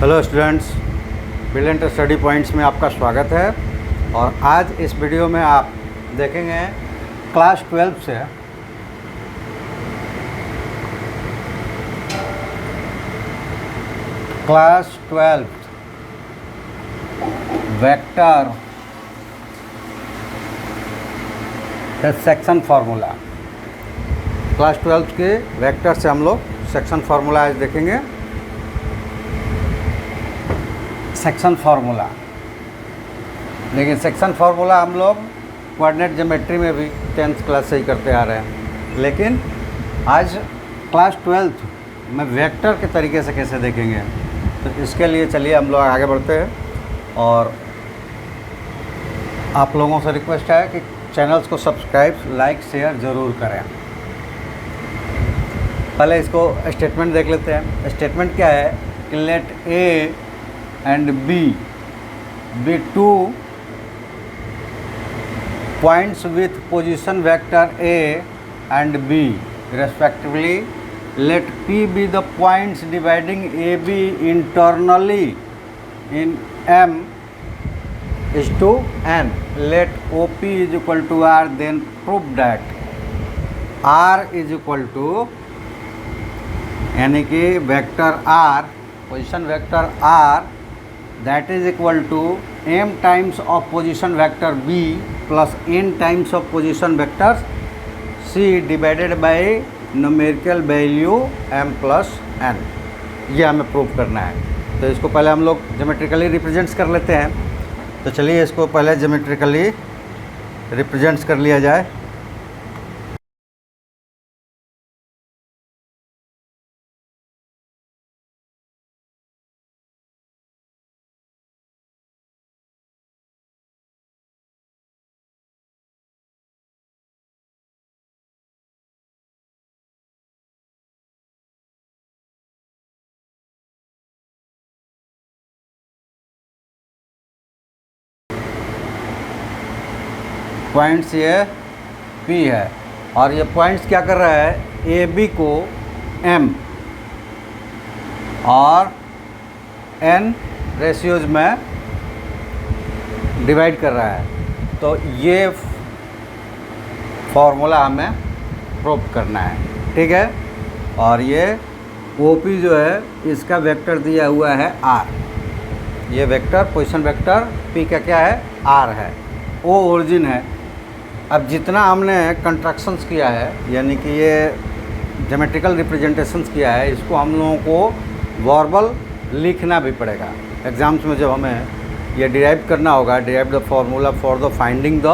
Hello students, brilliant study points में आपका स्वागत है। और आज इस वीडियो में आप देखेंगे क्लास 12 से class 12 vector section formula. Class 12 के वेक्टर से हम लोग सेक्शन फार्मूला आज देखेंगे। सेक्शन फार्मूला, लेकिन सेक्शन फार्मूला हम लोग कोऑर्डिनेट ज्योमेट्री में भी 10th क्लास से ही करते आ रहे हैं, लेकिन आज क्लास 12 में वेक्टर के तरीके से कैसे देखेंगे। तो इसके लिए चलिए हम लोग आगे बढ़ते हैं। और आप लोगों से रिक्वेस्ट है कि चैनल्स को सब्सक्राइब, लाइक, शेयर ज़रूर करें। पहले इसको स्टेटमेंट देख लेते हैं। स्टेटमेंट क्या है कि let A and B be two points with position vector A and B respectively. Let P be the points dividing AB internally in M is to N. Let OP is equal to R. Then prove that R is equal to, यानी कि vector R, position vector R, that is equal to m times of position vector B plus n times of position vector C divided by numerical value m plus n। ये हमें prove करना है। तो इसको पहले हम लोग ज्योमेट्रिकली रिप्रेजेंट्स कर लेते हैं। तो चलिए इसको पहले ज्योमेट्रिकली रिप्रेजेंट्स कर लिया जाए। पॉइंट्स ये P है और ये पॉइंट्स क्या कर रहा है, ए बी को M और N रेशियोज में डिवाइड कर रहा है। तो ये फॉर्मूला हमें प्रूव करना है, ठीक है। और ये OP जो है इसका वेक्टर दिया हुआ है R। ये वेक्टर पोजीशन वेक्टर P का क्या है, R है। O ओरिजिन है। अब जितना हमने कंस्ट्रक्शंस किया है, यानी कि ये ज्योमेट्रिकल रिप्रेजेंटेशंस किया है, इसको हम लोगों को वर्बल लिखना भी पड़ेगा। एग्जाम्स में जब हमें ये डिराइव करना होगा, derive the formula for the finding the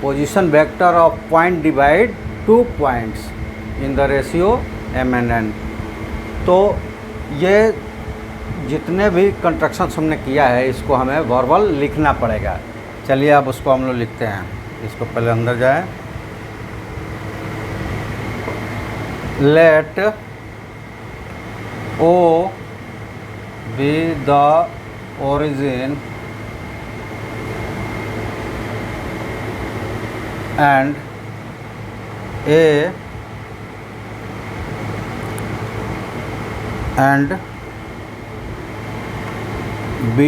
position vector of point divide two points in the ratio m and n। तो ये जितने भी कंस्ट्रक्शंस हमने किया है, इसको हमें वर्बल लिखना पड़ेगा। चलिए अब उसको हम लोग लिखते हैं। इसको पहले अंदर जाए। Let O be the origin and A and B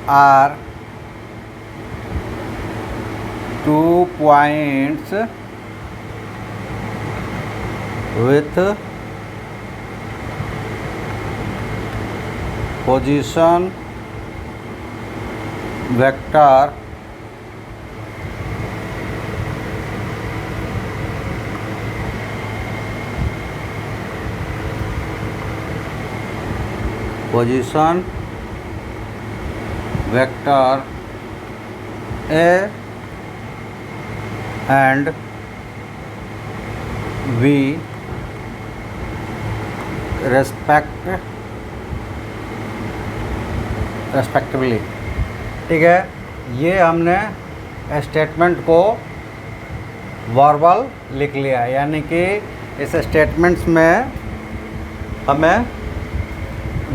are 2 points with position vector A and B respectively, ठीक है। ये हमने स्टेटमेंट को वर्बल लिख लिया, यानी कि इस स्टेटमेंट्स में हमें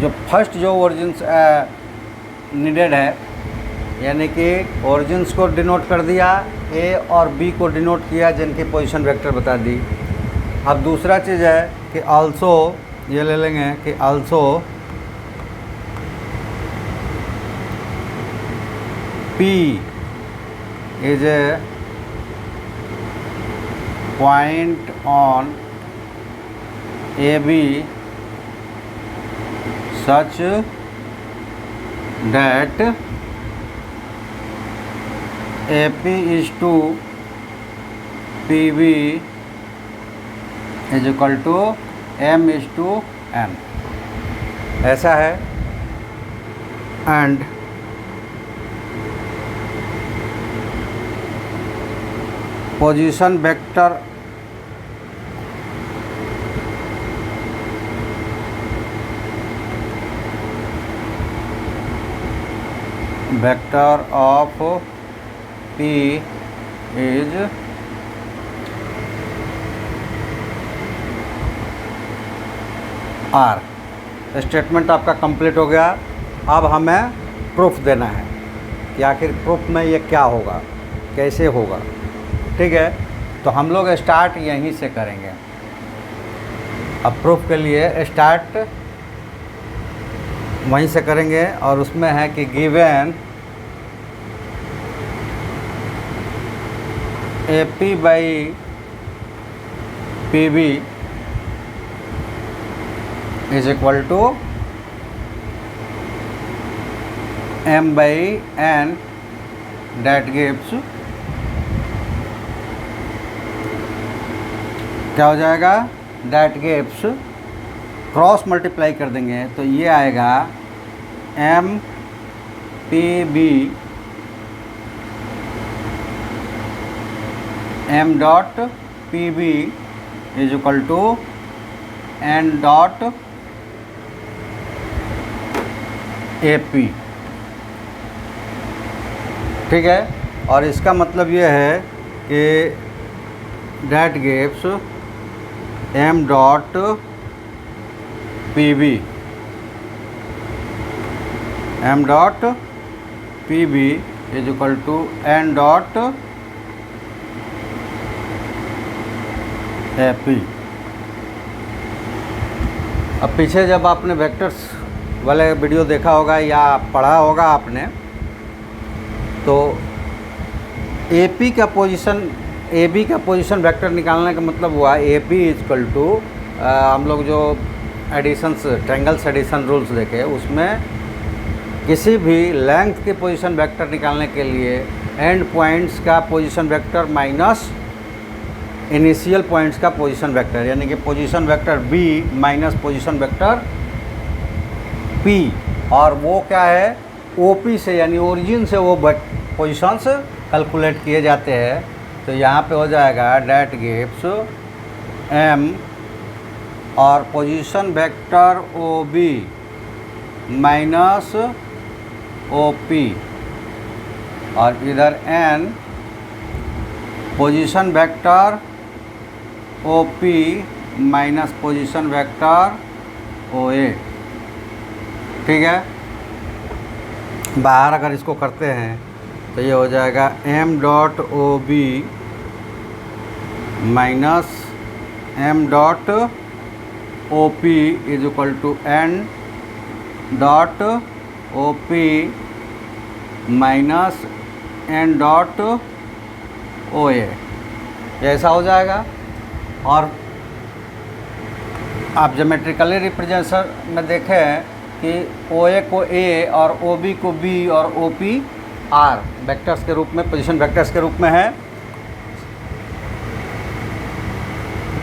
जो फर्स्ट जो ओरिजिन्स नीडेड है, यानी कि ओरिजिन्स को डिनोट कर दिया, ए और बी को डिनोट किया, जिनकी पोजीशन वेक्टर बता दी। अब दूसरा चीज़ है कि आल्सो, ये ले लेंगे कि also P is a point on AB such that AP is to PB is equal to M is to N, ऐसा है। And position vector of P is R। Statement आपका कंप्लीट हो गया। अब हमें प्रूफ देना है कि आखिर प्रूफ में ये क्या होगा, कैसे होगा। ठीक है, तो हम लोग स्टार्ट यहीं से करेंगे। अब प्रूफ के लिए स्टार्ट वहीं से करेंगे और उसमें है कि given AP by PB is equal to M by N, that gives क्या हो जाएगा, डेट गिव्स क्रॉस मल्टीप्लाई कर देंगे तो ये आएगा M PB M dot PB is equal to N dot AP। ठीक है, और इसका मतलब ये है कि that gives M dot PB M dot PB is equal to N dot AP। अब पीछे जब आपने वेक्टर्स वाले वीडियो देखा होगा या पढ़ा होगा आपने, तो AP का पोजीशन, AB का पोजीशन वेक्टर निकालने का मतलब हुआ AP इक्वल टू हम लोग जो एडिशंस ट्रायंगल्स एडिशन रूल्स देखे उसमें किसी भी लेंथ के पोजीशन वेक्टर निकालने के लिए एंड पॉइंट्स का position vector minus initial points का पोजीशन वेक्टर, यानी कि position vector B minus position vector P, और वो क्या है OP से यानी ओरिजिन से वो पोजीशंस कैलकुलेट किए जाते हैं। तो यहाँ पे हो जाएगा डेट गिव्स M और position vector OB minus OP और इधर N position vector OP minus position vector OA। ठीक है, बाहर अगर इसको करते हैं तो ये हो जाएगा M dot OB minus M dot OP is equal to N dot OP minus N dot OA, ऐसा हो जाएगा। और आप ज्योमेट्रिकली रिप्रेजेंटेशन में देखें कि OA को A और OB को B और OP R वेक्टर्स के रूप में, पोजीशन वेक्टर्स के रूप में है।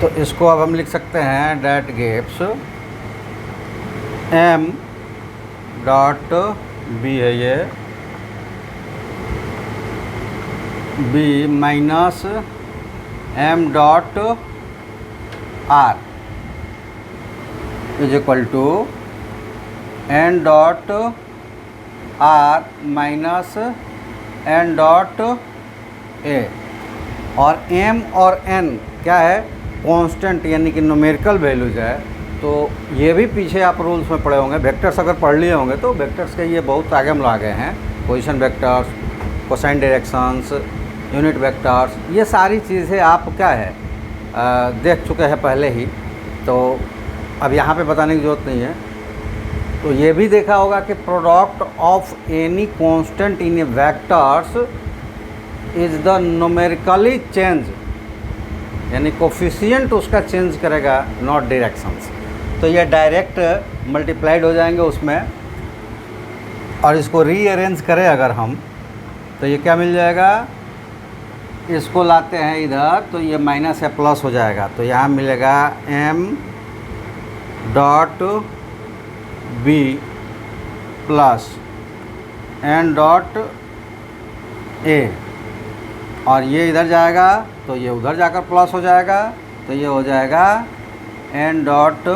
तो इसको अब हम लिख सकते हैं that gives M dot B है ये B minus M dot R is equal to N dot R minus N dot A। और M और N क्या है, कांस्टेंट यानी कि न्यूमेरिकल वैल्यूज है। तो ये भी पीछे आप रूल्स में पढ़े होंगे, वेक्टर्स अगर पढ़ लिए होंगे तो वेक्टर्स के ये बहुत आगे हम आ गए हैं। Position vectors, cosine directions, unit vectors, ये सारी चीज़ें आप क्या है देख चुके हैं पहले ही, तो अब यहाँ पे बताने की ज़रूरत नहीं है। तो ये भी देखा होगा कि product of any constant in A vectors is the numerically change, यानी कोफिशिएंट उसका चेंज करेगा, नॉट डायरेक्शंस। तो ये डायरेक्ट मल्टीप्लाइड हो जाएंगे उसमें, और इसको रीअरेंज करें अगर हम तो ये क्या मिल जाएगा, इसको लाते हैं इधर तो ये माइनस या प्लस हो जाएगा। तो यहाँ मिलेगा m dot B plus n dot A, और ये इधर जाएगा तो ये उधर जाकर प्लस हो जाएगा, तो ये हो जाएगा n dot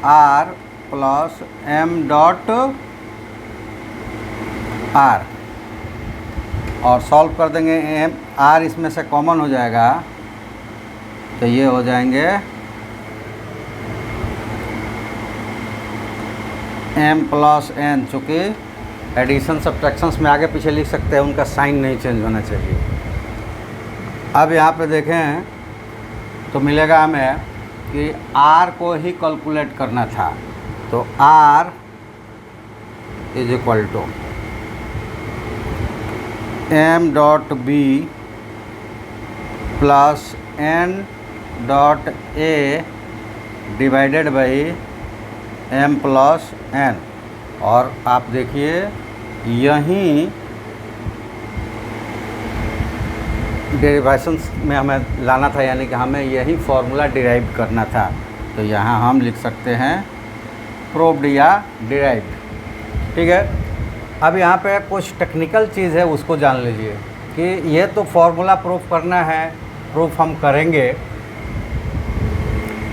are plus m dot are, और सॉल्व कर देंगे m r इसमें से कॉमन हो जाएगा, तो ये हो जाएंगे m प्लस n, चूँकि एडिशन सब्ट्रैक्शंस में आगे पीछे लिख सकते हैं, उनका साइन नहीं चेंज होना चाहिए। अब यहाँ पे देखें तो मिलेगा हमें कि r को ही कैलकुलेट करना था, तो r is equal to m dot B plus n dot A divided by m plus n, और आप देखिए यहीं डेरिवेशंस में हमें लाना था, यानी कि हमें यही फॉर्मूला डिराइव करना था। तो यहाँ हम लिख सकते हैं प्रूव्ड या डिराइव्ड। ठीक है, अब यहाँ पे कुछ टेक्निकल चीज़ है उसको जान लीजिए कि ये तो फॉर्मूला प्रूफ करना है, प्रूफ हम करेंगे,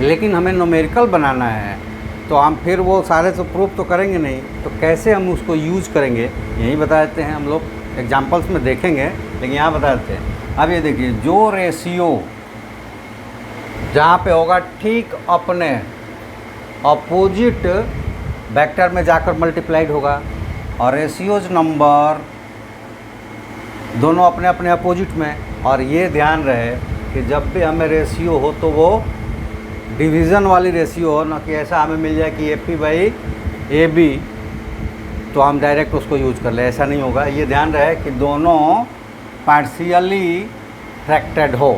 लेकिन हमें न्यूमेरिकल बनाना है, तो हम फिर वो सारे तो प्रूफ तो करेंगे नहीं, तो कैसे हम उसको यूज करेंगे यही बता देते हैं। हम लोग एग्जांपल्स में देखेंगे, लेकिन यहाँ बता देते हैं। अब ये देखिए, जो रेशियो जहाँ पे होगा ठीक अपने अपोजिट वेक्टर में जाकर मल्टीप्लाइड होगा, और रेशियोज नंबर दोनों अपने अपने अपोजिट में। और ये ध्यान रहे कि जब भी हमें रेशियो हो तो वो डिवीज़न वाली रेशियो हो, ना कि ऐसा हमें मिल जाए कि AP बाई AB तो हम डायरेक्ट उसको यूज कर ले, ऐसा नहीं होगा। ये ध्यान रहे कि दोनों पार्शियली फ्रैक्टेड हो।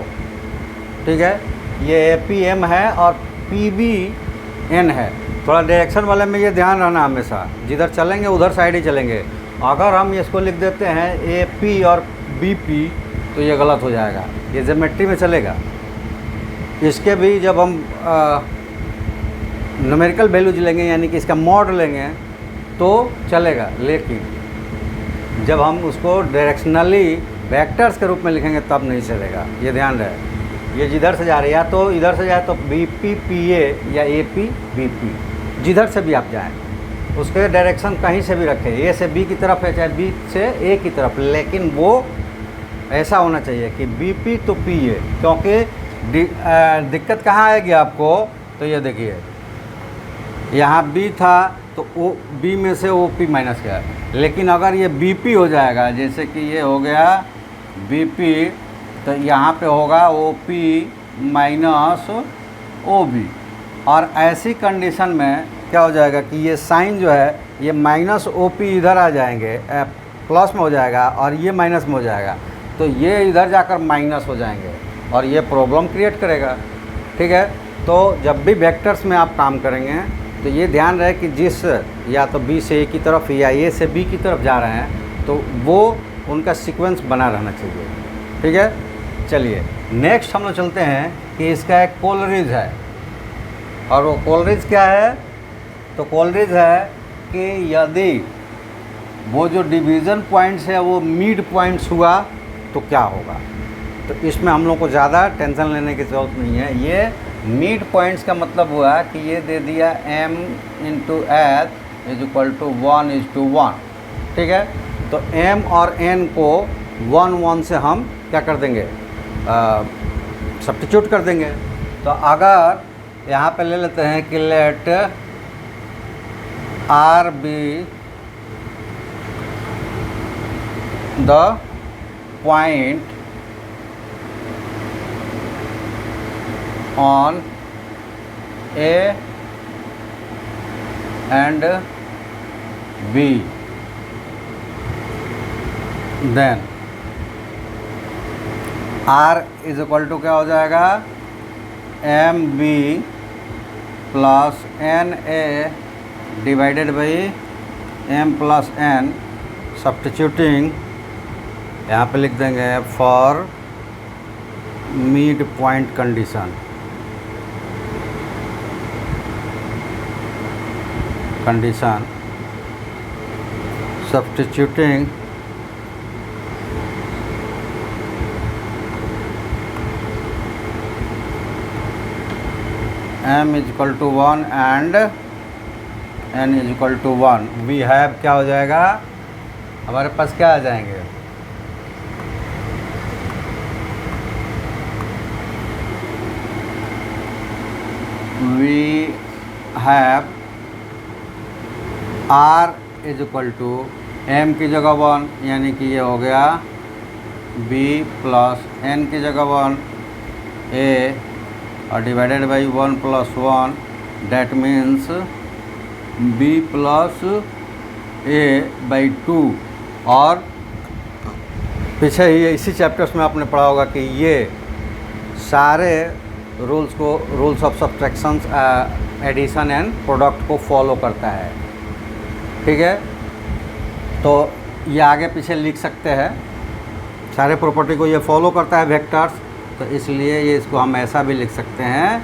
ठीक है, ये APM है और PBN है। थोड़ा डायरेक्शन वाले में ये ध्यान रहना हमेशा, जिधर चलेंगे उधर साइड ही चलेंगे। अगर हम इसको लिख देते हैं AP और BP तो ये गलत हो जाएगा, ये ज्योमेट्री में चलेगा। इसके भी जब हम न्यूमेरिकल वैल्यूज लेंगे, यानी कि इसका मॉड लेंगे तो चलेगा, लेकिन जब हम उसको डायरेक्शनली वेक्टर्स के रूप में लिखेंगे तब नहीं चलेगा। ये ध्यान रहे, ये जिधर से जा रहे हैं, या तो इधर से जाए तो BP PA या AP BP, जिधर से भी आप जाएं उसके डायरेक्शन कहीं से भी रखें, A से B की तरफ है चाहे B से A की तरफ, लेकिन वो ऐसा होना चाहिए कि BP तो PA, क्योंकि दिक्कत कहाँ आएगी आपको, तो ये देखिए यहाँ B था तो B में से OP माइनस गया, लेकिन अगर ये BP हो जाएगा, जैसे कि ये हो गया BP, तो यहाँ पे होगा OP माइनस OB, और ऐसी कंडीशन में क्या हो जाएगा कि ये साइन जो है ये माइनस OP इधर आ जाएंगे, प्लस में हो जाएगा, और ये माइनस में हो जाएगा, तो ये इधर जाकर माइनस हो जाएंगे और ये प्रॉब्लम क्रिएट करेगा। ठीक है, तो जब भी वेक्टर्स में आप काम करेंगे तो ये ध्यान रहे कि जिस या तो B से A की तरफ या A से B की तरफ जा रहे हैं तो वो उनका सीक्वेंस बना रहना चाहिए। ठीक है, चलिए नेक्स्ट हम लोग चलते हैं कि इसका एक कोलरिज है, और वो कोलरिज क्या है, तो कोलरिज है कि यदि वो जो डिवीज़न पॉइंट्स है वो मिड पॉइंट्स हुआ तो क्या होगा। तो इसमें हम लोग को ज़्यादा टेंशन लेने की ज़रूरत नहीं है। ये मिड पॉइंट्स का मतलब हुआ कि ये दे दिया m into H is equal to 1:1। ठीक है, तो m और n को 1 से हम क्या कर देंगे, सब्स्टिट्यूट कर देंगे। तो अगर यहाँ पे ले लेते हैं कि let R be the point on A and B, then R is equal to क्या हो जाएगा, M B plus N A divided by M plus N, substituting यहाँ पे लिख देंगे for mid point condition, substituting m is equal to 1 and n is equal to 1, we have क्या हो जाएगा, हमारे पास क्या आ जाएंगे, we have r is equal to m की जगह 1, यानी कि ये हो गया b प्लस n की जगह 1 a और divided by 1 plus 1, that means b plus a by 2। और पीछे ही इसी चैप्टर्स में आपने पढ़ा होगा कि ये सारे rules of subtractions, addition and product को फॉलो करता है, ठीक है। तो ये आगे पीछे लिख सकते हैं, सारे प्रॉपर्टी को ये फॉलो करता है वेक्टर्स, तो इसलिए ये इसको हम ऐसा भी लिख सकते हैं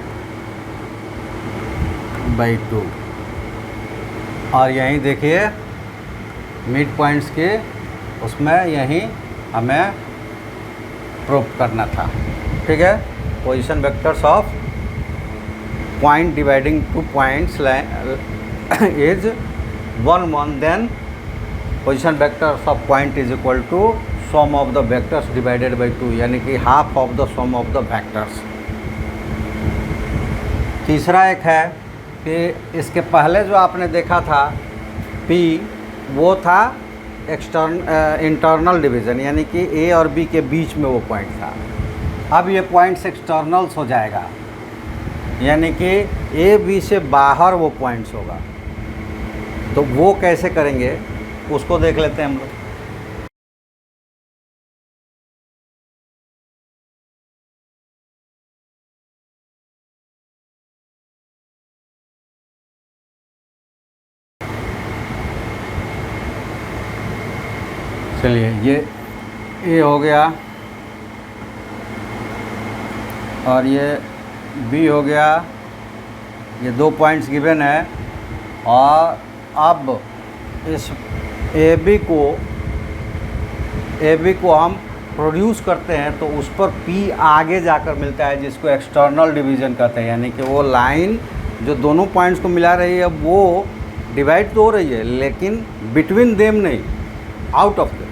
बाई 2। और यहीं देखिए मिड पॉइंट्स के उसमें यहीं हमें प्रूव करना था, ठीक है। Position vectors of point dividing two points is 1 1, then position vectors of point is equal to sum of the vectors divided by 2, यानी कि half of the sum of the vectors. तीसरा एक है कि इसके पहले जो आपने देखा था P, वो था इंटरनल डिवीज़न, यानी कि A और B के बीच में वो पॉइंट था। अब ये पॉइंट्स एक्सटर्नल्स हो जाएगा, यानी कि A B से बाहर वो पॉइंट्स होगा। तो वो कैसे करेंगे उसको देख लेते हैं हम लोग। चलिए, ये हो गया और ये B हो गया, ये 2 पॉइंट्स गिवन है। और अब इस AB को हम प्रोड्यूस करते हैं तो उस पर P आगे जाकर मिलता है, जिसको एक्सटर्नल डिवीज़न कहते हैं, यानी कि वो लाइन जो दोनों पॉइंट्स को मिला रही है वो डिवाइड तो हो रही है लेकिन बिटवीन देम नहीं, आउट ऑफ देम।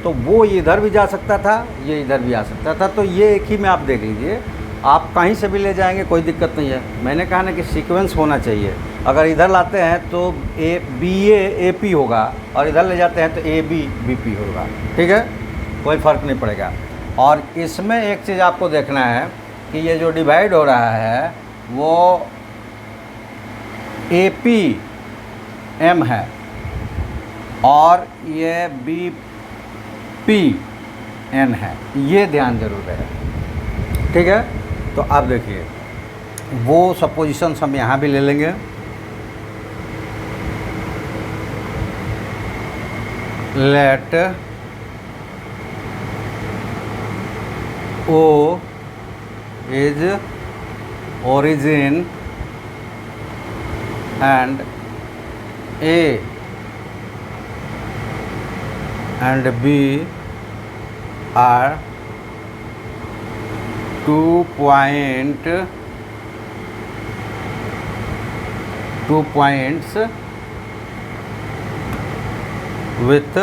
तो वो इधर भी जा सकता था, ये इधर भी आ सकता था। तो ये एक ही में आप देख लीजिए, आप कहीं से भी ले जाएंगे कोई दिक्कत नहीं है। मैंने कहा ना कि सीक्वेंस होना चाहिए। अगर इधर लाते हैं तो BA AP होगा और इधर ले जाते हैं तो AB BP होगा, ठीक है, कोई फ़र्क नहीं पड़ेगा। और इसमें एक चीज़ आपको देखना है कि ये जो डिवाइड हो रहा है वो AP M है और ये BP N है, ये ध्यान जरूर है, ठीक है। तो अब देखिए वो सपोजिशंस हम यहाँ भी ले लेंगे। Let O is origin and A and B are 2 points with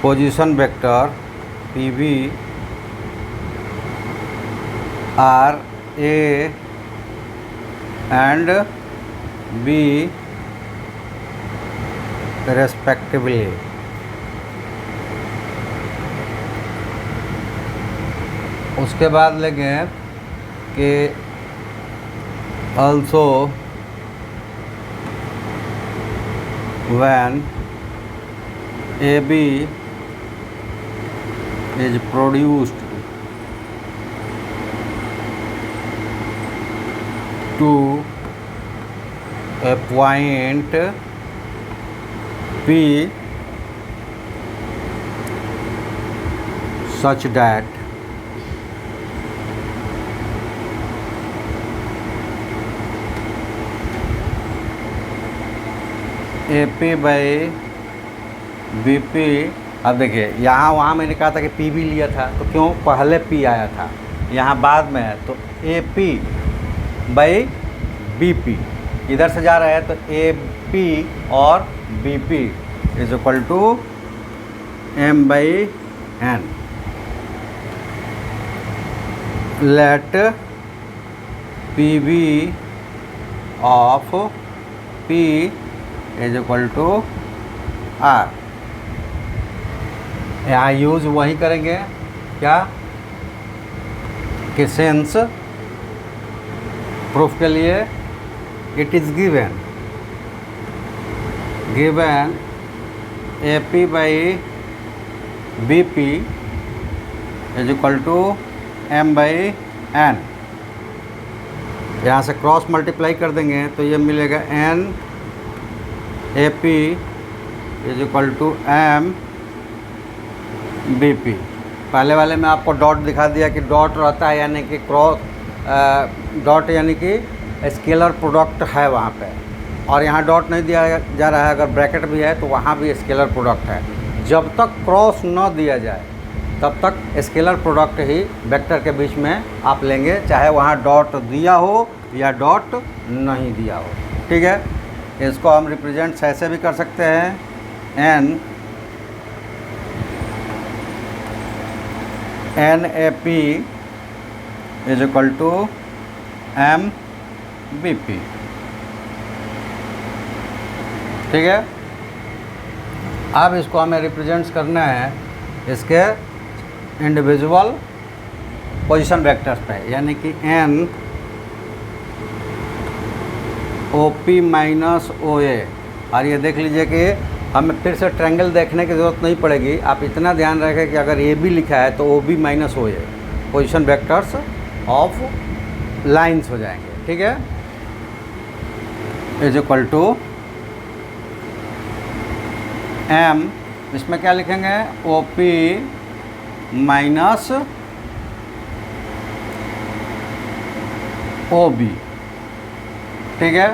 position vector PB are A and B respectively. उसके बाद लेंगे कि also when AB is produced to a point P such that AP by BP। अब देखिए यहाँ वहाँ मैंने कहा था कि P भी लिया था, तो क्यों पहले P आया था, यहाँ बाद में है, तो AP बाई BP इधर से जा रहा है, तो AP और BP is equal to M by N। Let PV of P is equal to R। यहाँ यूज वही करेंगे क्या कि सिंस प्रूफ के लिए it is given AP by BP is equal to M by N। यहाँ से क्रॉस मल्टीप्लाई कर देंगे तो ये मिलेगा N AP is equal to M BP। पहले वाले में आपको डॉट दिखा दिया कि डॉट रहता है, यानी कि क्रॉस डॉट यानी कि स्केलर प्रोडक्ट है वहाँ पे, और यहाँ डॉट नहीं दिया जा रहा है, अगर ब्रैकेट भी है तो वहाँ भी स्केलर प्रोडक्ट है। जब तक क्रॉस न दिया जाए तब तक स्केलर प्रोडक्ट ही वेक्टर के बीच में आप लेंगे, चाहे वहाँ डॉट दिया हो या डॉट नहीं दिया हो। ठीक है, इसको हम रिप्रेजेंट ऐसे भी कर सकते हैं NAP is equal to MBP। ठीक है, अब इसको हमें रिप्रेजेंट्स करना है इसके इंडिविजुअल पोजीशन वेक्टर्स पे, यानी कि N OP माइनस OA। और ये देख लीजिए कि हमें फिर से ट्रायंगल देखने की ज़रूरत नहीं पड़ेगी, आप इतना ध्यान रखें कि अगर AB लिखा है तो OB minus OA position vectors of lines हो जाएंगे। ठीक है, इज इक्वल टू M, इसमें क्या लिखेंगे OP माइनस OB। ठीक है,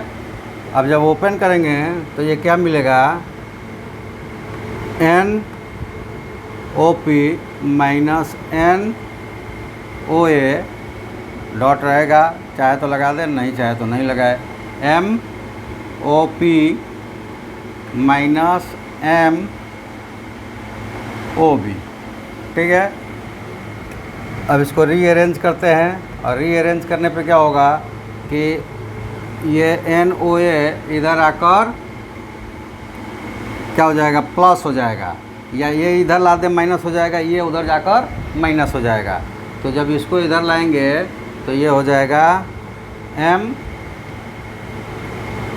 अब जब ओपन करेंगे तो ये क्या मिलेगा N OP minus N OA, dot रहेगा, चाहे तो लगा दें, नहीं चाहे तो नहीं लगाए, M OP minus M OB। ठीक है, अब इसको रीअरेंज करते हैं, और रीअरेंज करने पे क्या होगा कि ये NOA इधर आकर क्या हो जाएगा, प्लस हो जाएगा, या ये इधर ला दे माइनस हो जाएगा, ये उधर जाकर माइनस हो जाएगा। तो जब इसको इधर लाएंगे तो ये हो जाएगा M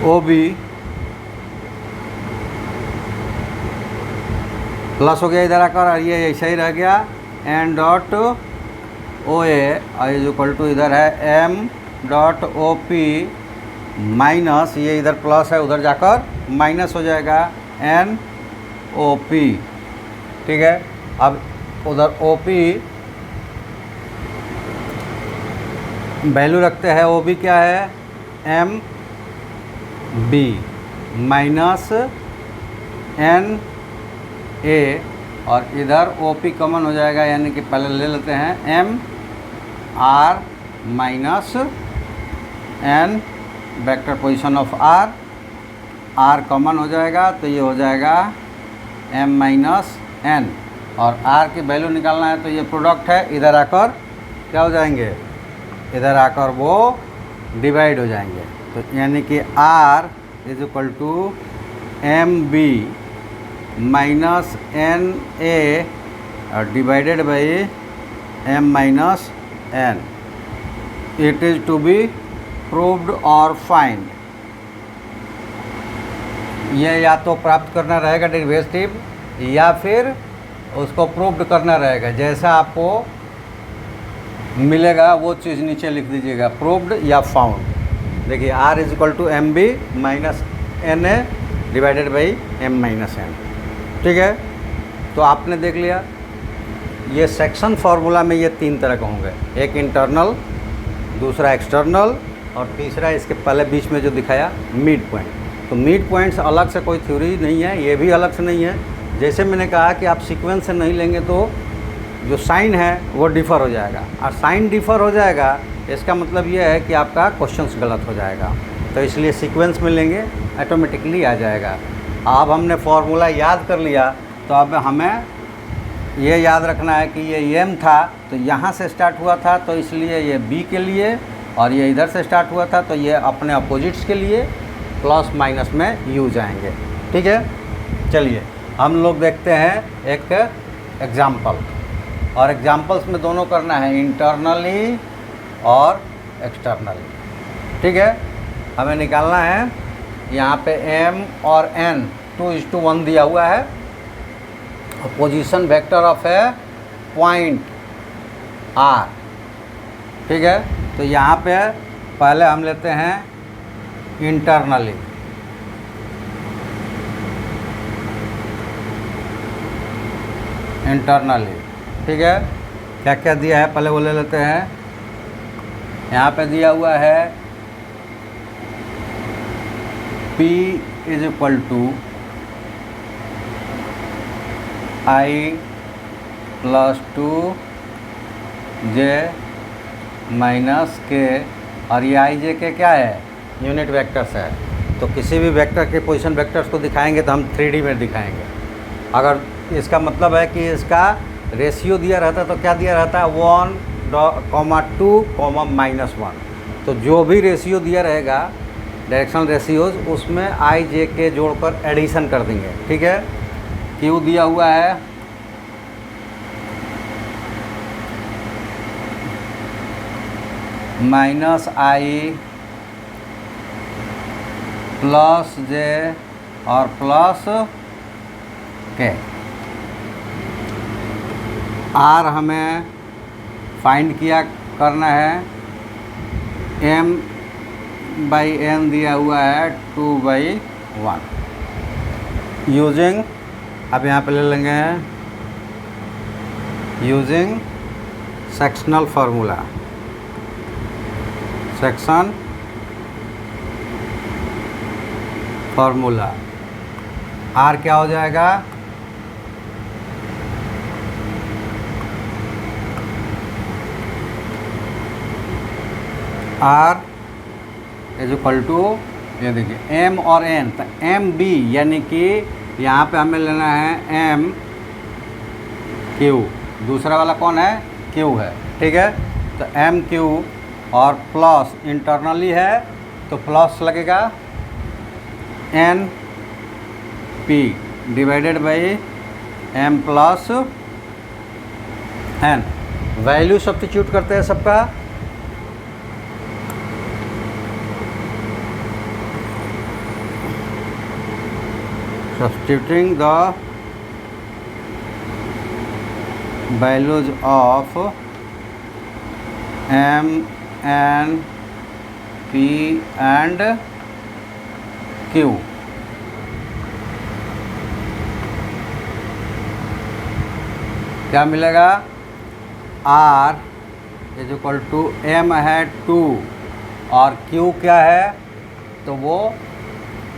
OB प्लस हो गया इधर आकर, और ये ऐसा ही रह गया N डॉट OA, और इज इक्वल टू इधर है M डॉट OP माइनस, ये इधर प्लस है उधर जाकर माइनस हो जाएगा N OP। ठीक है, अब उधर OP वैल्यू रखते हैं, OB क्या है MB माइनस NA, और इधर OP कॉमन हो जाएगा, यानी कि पहले ले लेते हैं MR minus N vector position of R common हो जाएगा, तो ये हो जाएगा M माइनस N, और R की वैल्यू निकालना है तो ये प्रोडक्ट है, इधर आकर क्या हो जाएंगे, इधर आकर वो डिवाइड हो जाएंगे। तो यानी कि R is equal to MB minus NA divided by M minus N। It is to be proved or find। ये या तो प्राप्त करना रहेगा डेरिवेटिव या फिर उसको प्रूव्ड करना रहेगा। जैसा आपको मिलेगा वो चीज़ नीचे लिख दीजिएगा, प्रूव्ड या फाउंड। देखिए R is equal to M B minus N A divided by M minus N. ठीक है, तो आपने देख लिया ये सेक्शन फार्मूला में ये तीन तरह के होंगे, एक इंटरनल, दूसरा एक्सटर्नल और तीसरा इसके पहले बीच में जो दिखाया मिड पॉइंट। तो मिड पॉइंट्स अलग से कोई थ्योरी नहीं है, ये भी अलग से नहीं है। जैसे मैंने कहा कि आप सीक्वेंस से नहीं लेंगे तो जो साइन है वो डिफ़र हो जाएगा, और साइन डिफ़र हो जाएगा इसका मतलब ये है कि आपका क्वेश्चंस गलत हो जाएगा। तो इसलिए सीक्वेंस में लेंगे ऑटोमेटिकली आ जाएगा। अब हमने फार्मूला याद कर लिया, तो अब हमें ये याद रखना है कि ये एम था तो यहाँ से स्टार्ट हुआ था, तो इसलिए ये बी के लिए, और ये इधर से स्टार्ट हुआ था तो ये अपने अपोजिट्स के लिए प्लस माइनस में यू जाएंगे। ठीक है, चलिए हम लोग देखते हैं एक एग्जाम्पल, और एग्जाम्पल्स में दोनों करना है, इंटरनली और एक्सटर्नली। ठीक है, हमें निकालना है यहाँ पे m और n 2:1 दिया हुआ है, position vector of A point r। ठीक है, तो यहाँ पे पहले हम लेते हैं इंटरनली। ठीक है, क्या क्या दिया है पहले वो ले लेते हैं। यहाँ पे दिया हुआ है P is equal to I plus 2J minus K, और ये I J K क्या है, यूनिट वेक्टर्स है। तो किसी भी वेक्टर के पोजीशन वेक्टर्स को दिखाएंगे तो हम 3D में दिखाएंगे। अगर इसका मतलब है कि इसका रेशियो दिया रहता है तो क्या दिया रहता है 1,2,-1। तो जो भी रेशियो दिया रहेगा डायरेक्शनल रेशियोज, उसमें I J K जोड़कर एडिशन कर देंगे। ठीक है, Q दिया हुआ है माइनस I प्लस J और प्लस K। R हमें फाइंड किया करना है, m/n दिया हुआ है 2/1 यूजिंग, अब यहाँ पे ले लेंगे using sectional formula, section formula. R क्या हो जाएगा, R इज इक्वल टू, ये देखिए M और N, तो MB यानी कि यहाँ पे हमें लेना है MQ, दूसरा वाला कौन है, Q है। ठीक है, तो MQ और प्लस इंटरनली है तो प्लस लगेगा NP divided by M plus N। Value substitute करते हैं सबका, substituting the values of M, N, P and Q। क्या मिलेगा, R is equal to M है 2 और Q क्या है, तो वो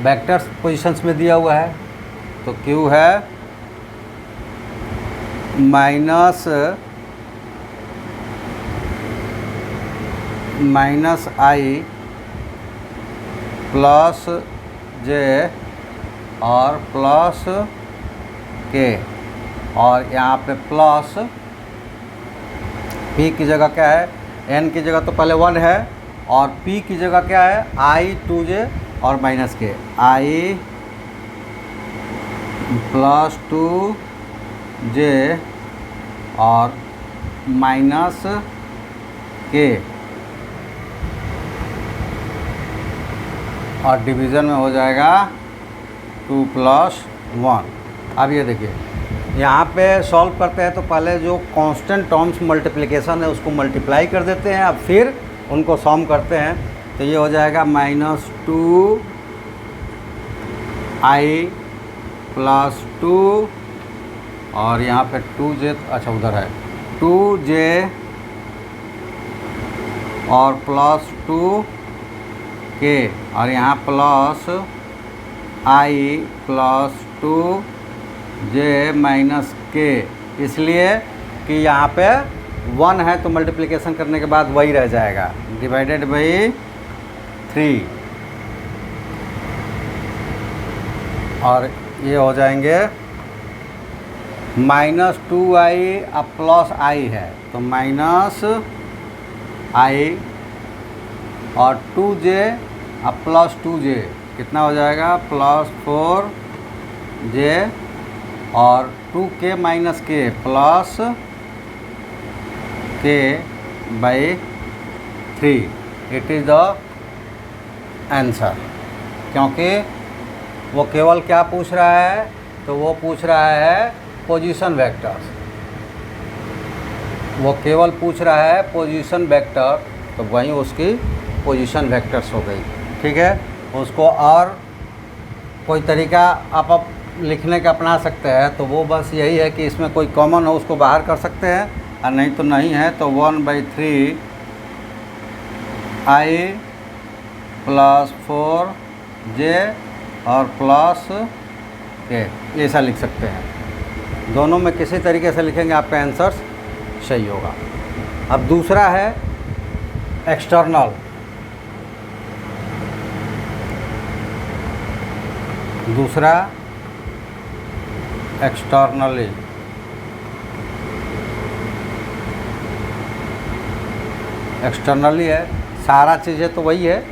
वेक्टर्स पोजीशंस में दिया हुआ है, तो Q है माइनस I प्लस J और प्लस K, और यहाँ पे प्लस P की जगह क्या है, N की जगह तो पहले 1 है, और P की जगह क्या है I 2J और minus K, I plus 2J और माइनस K, और डिवीज़न में हो जाएगा 2 + 1। अब ये देखिए यहाँ पे सॉल्व करते हैं तो पहले जो कांस्टेंट टर्म्स मल्टीप्लिकेशन है उसको मल्टीप्लाई कर देते हैं, अब फिर उनको सॉम करते हैं। तो ये हो जाएगा -2i + 2 और यहाँ पे 2j, अच्छा उधर है 2j और +2k और यहाँ +i + 2j - k, इसलिए कि यहाँ पे 1 है तो मल्टीप्लिकेशन करने के बाद वही रह जाएगा, डिवाइडेड बाई 3 और ये हो जाएंगे -2i अब +i है तो -i और 2j अब +2j कितना हो जाएगा +4j और 2k - k +k/3। It is the answer, क्योंकि वो केवल क्या पूछ रहा है, तो वो पूछ रहा है पोजीशन वेक्टर्स, वो केवल पूछ रहा है पोजीशन वेक्टर, तो वहीं उसकी पोजीशन वेक्टर्स हो गई। ठीक है, उसको और कोई तरीका आप लिखने का अपना सकते हैं, तो वो बस यही है कि इसमें कोई कॉमन हो उसको बाहर कर सकते हैं, और नहीं तो नहीं है तो 1/3 i + 4j और +k ऐसा लिख सकते हैं। दोनों में किसी तरीके से लिखेंगे आपका आंसर सही होगा। अब दूसरा है एक्सटर्नल। दूसरा एक्सटर्नली, एक्सटर्नली है, सारा चीज़ें तो वही है।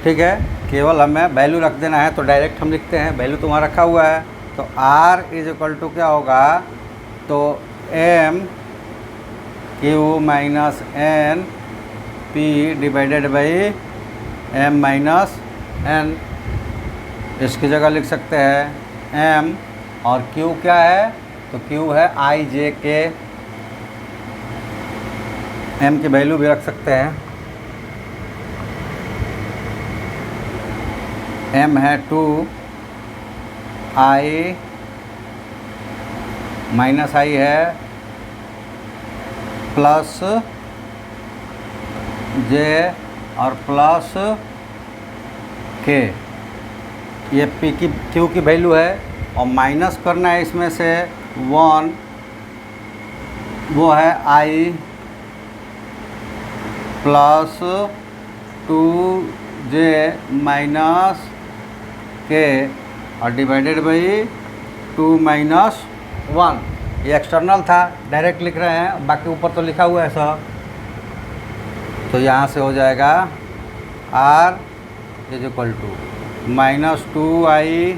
ठीक है, केवल हमें वैल्यू रख देना है, तो डायरेक्ट हम लिखते हैं वैल्यू तो वहाँ रखा हुआ है, तो r = क्या होगा, तो m q - n p divided by m - n। इसकी जगह लिख सकते हैं m और q क्या है, तो q है i j k, m की वैल्यू भी रख सकते हैं, m है 2i - i है प्लस j और प्लस k, ये p की q की वैल्यू है, और माइनस करना है इसमें से 1, वो है i + 2j - k और डिवाइडेड बाई 2 - 1। ये एक्सटर्नल था, डायरेक्ट लिख रहे हैं, बाकी ऊपर तो लिखा हुआ है सब। तो यहाँ से हो जाएगा r = -2i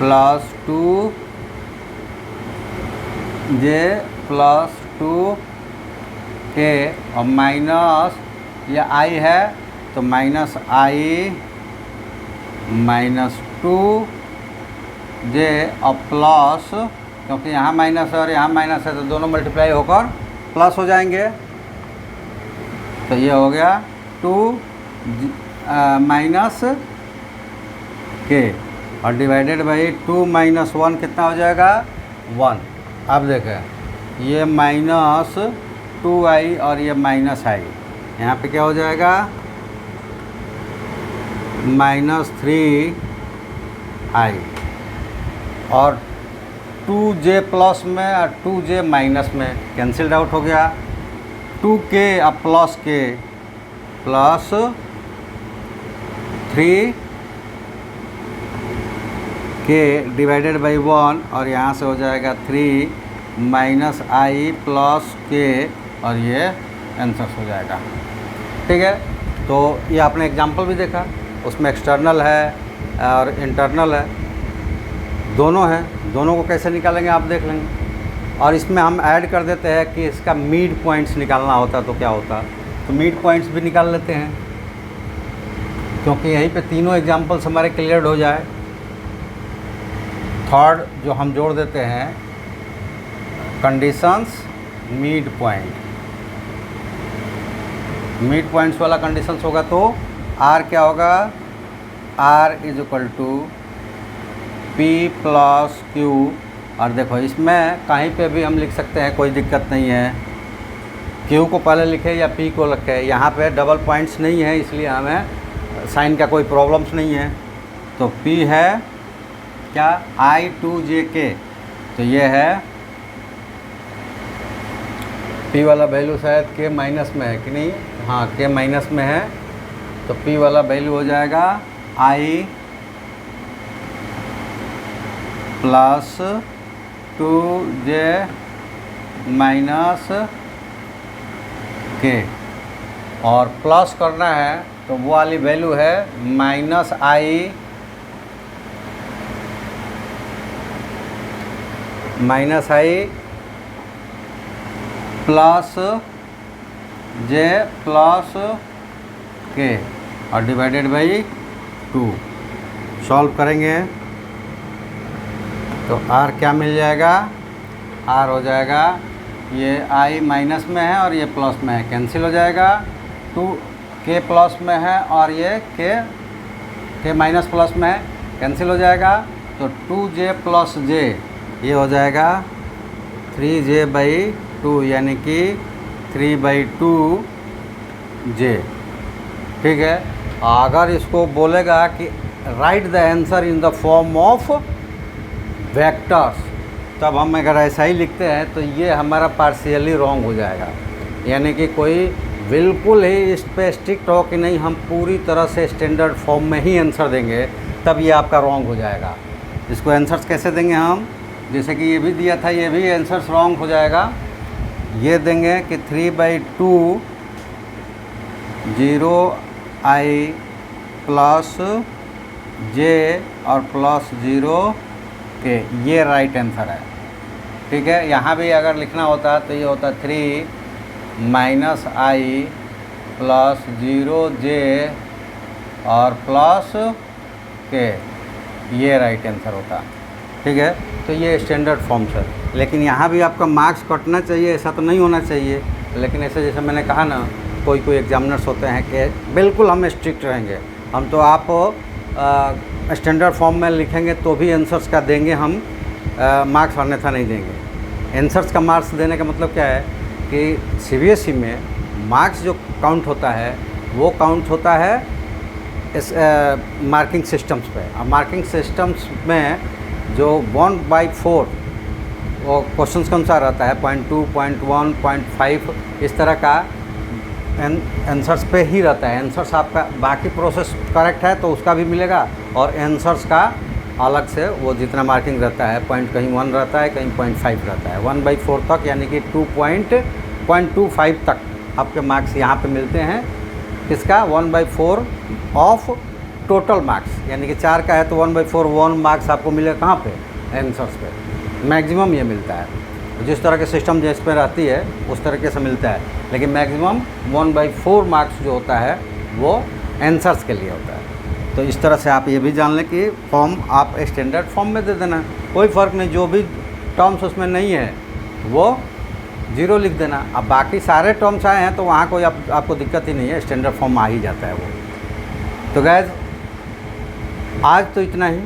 + 2j + 2k और माइनस ये i है तो -i - 2j और प्लस, क्योंकि यहाँ माइनस है और यहाँ माइनस है तो दोनों मल्टीप्लाई होकर प्लस हो जाएंगे। तो ये हो गया 2 - k और डिवाइडेड बाई 2 - 1 कितना हो जाएगा 1। अब देखें ये -2i और ये -i, यहाँ पे क्या हो जाएगा -3i और 2j प्लस में और 2j माइनस में कैंसिल्ड आउट हो गया, 2k अब plus k plus 3k divided by 1 और यहाँ से हो जाएगा 3 - i + k और ये आंसर हो जाएगा। ठीक है, तो ये आपने एग्जांपल भी देखा, उसमें एक्सटर्नल है और इंटरनल है, दोनों हैं, दोनों को कैसे निकालेंगे आप देख लेंगे। और इसमें हम ऐड कर देते हैं कि इसका मिड पॉइंट्स निकालना होता तो क्या होता, तो मिड पॉइंट्स भी निकाल लेते हैं। क्योंकि यहीं पे तीनों एग्जाम्पल्स हमारे क्लियर हो जाए। थर्ड जो हम जोड़ देते हैं conditions mid point, mid points वाला कंडीशंस होगा तो आर क्या होगा, R is equal to P plus Q. और देखो इसमें कहीं पे भी हम लिख सकते हैं, कोई दिक्कत नहीं है, क्यू को पहले लिखे या पी को लिखे, यहाँ पे डबल पॉइंट्स नहीं है इसलिए हमें साइन का कोई प्रॉब्लम्स नहीं है। तो पी है क्या, I2J तो ये है पी वाला वैल्यू शायद के माइनस में है कि नहीं, हाँ के माइनस में है, तो पी वाला वैल्यू हो जाएगा I प्लस 2J माइनस के, और प्लस करना है तो वो वाली वैल्यू है minus I plus J plus के और डिवाइडेड बाई 2। सॉल्व करेंगे तो R क्या मिल जाएगा, R हो जाएगा, ये I माइनस में है और ये प्लस में है, कैंसिल हो जाएगा, 2 K प्लस में है और ये K माइनस प्लस में है, कैंसिल हो जाएगा, तो 2J प्लस J ये हो जाएगा 3J/2 यानी कि 3/2J। ठीक है, अगर इसको बोलेगा कि right the answer in the form of vectors, तब हम अगर ऐसा ही लिखते हैं तो ये हमारा पार्शियली रॉन्ग हो जाएगा, यानी कि कोई बिल्कुल ही इस पे स्ट्रिक्ट हो कि नहीं हम पूरी तरह से स्टैंडर्ड फॉर्म में ही आंसर देंगे, तब ये आपका रॉन्ग हो जाएगा। इसको आंसर्स कैसे देंगे हम, जैसे कि ये भी दिया था, ये भी आंसर्स रॉन्ग हो जाएगा। ये देंगे कि 3/2 0I प्लस J और प्लस 0K, ये राइट आंसर है। ठीक है, यहाँ भी अगर लिखना होता तो ये होता 3 माइनस I प्लस 0J और प्लस K, ये राइट आंसर होता। ठीक है, तो ये स्टैंडर्ड फॉर्म्स है, लेकिन यहाँ भी आपका मार्क्स कटना चाहिए, ऐसा तो नहीं होना चाहिए। लेकिन ऐसे जैसे मैंने कहा ना, कोई एग्जामिनर्स होते हैं कि बिल्कुल हम स्ट्रिक्ट रहेंगे, हम तो आप स्टैंडर्ड फॉर्म में लिखेंगे तो भी आंसर्स का देंगे हम मार्क्स, अन्यथा नहीं देंगे। आंसर्स का मार्क्स देने का मतलब क्या है कि CBSE में मार्क्स जो काउंट होता है वो काउंट होता है इस मार्किंग सिस्टम्स पे। अब मार्किंग सिस्टम्स में जो 1/4 वो क्वेश्चंस के अनुसार रहता है, 0.2, 0.1, 0.5 इस तरह का आंसर्स पे ही रहता है। आंसर्स आपका बाकी प्रोसेस करेक्ट है तो उसका भी मिलेगा, और आंसर्स का अलग से वो जितना मार्किंग रहता है, पॉइंट कहीं 1 रहता है, कहीं 0.5 रहता है, 1/4 तक यानी कि 2.25 तक आपके मार्क्स यहाँ पे मिलते हैं। किसका, 1/4 ऑफ टोटल मार्क्स, यानी कि 4 का है तो 1/4 1 मार्क्स आपको मिलेगा कहाँ पे, आंसर्स पे मैक्सिमम ये मिलता है। जिस तरह के सिस्टम जिस पर रहती है उस तरीके से मिलता है, लेकिन मैक्सिमम 1/4 मार्क्स जो होता है वो आंसर्स के लिए होता है। तो इस तरह से आप ये भी जान लें कि फॉर्म आप स्टैंडर्ड फॉर्म में दे देना, कोई फ़र्क नहीं, जो भी टर्म्स उसमें नहीं है वो 0 लिख देना। अब बाकी सारे टर्म्स आए हैं तो वहाँ कोई आपको दिक्कत ही नहीं है, स्टैंडर्ड फॉर्म आ ही जाता है वो। तो गैस आज तो इतना ही।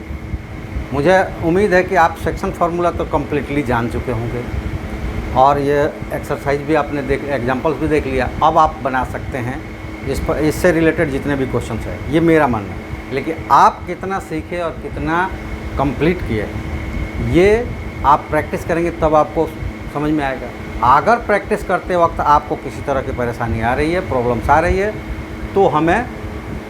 मुझे उम्मीद है कि आप सेक्शन फार्मूला तो कम्प्लीटली जान चुके होंगे, और ये एक्सरसाइज भी आपने एग्जांपल्स भी देख लिया। अब आप बना सकते हैं इससे रिलेटेड जितने भी क्वेश्चंस हैं, ये मेरा मानना है। लेकिन आप कितना सीखे और कितना कंप्लीट किए, ये आप प्रैक्टिस करेंगे तब आपको समझ में आएगा। अगर प्रैक्टिस करते वक्त आपको किसी तरह की परेशानी आ रही है, प्रॉब्लम्स आ रही है, तो हमें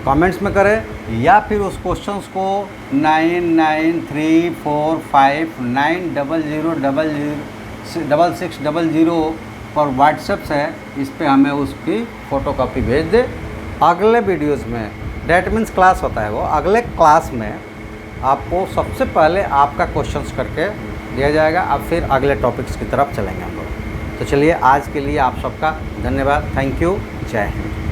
कमेंट्स में करें, या फिर उस क्वेश्चंस को 993459006600 पर व्हाट्सएप से इस पे हमें उसकी फ़ोटोकॉपी भेज दे। अगले वीडियोस में, डेट मीन्स क्लास होता है वो, अगले क्लास में आपको सबसे पहले आपका क्वेश्चंस करके दिया जाएगा। अब फिर अगले टॉपिक्स की तरफ चलेंगे हम लोग। तो चलिए आज के लिए आप सबका धन्यवाद, थैंक यू, जय हिंद।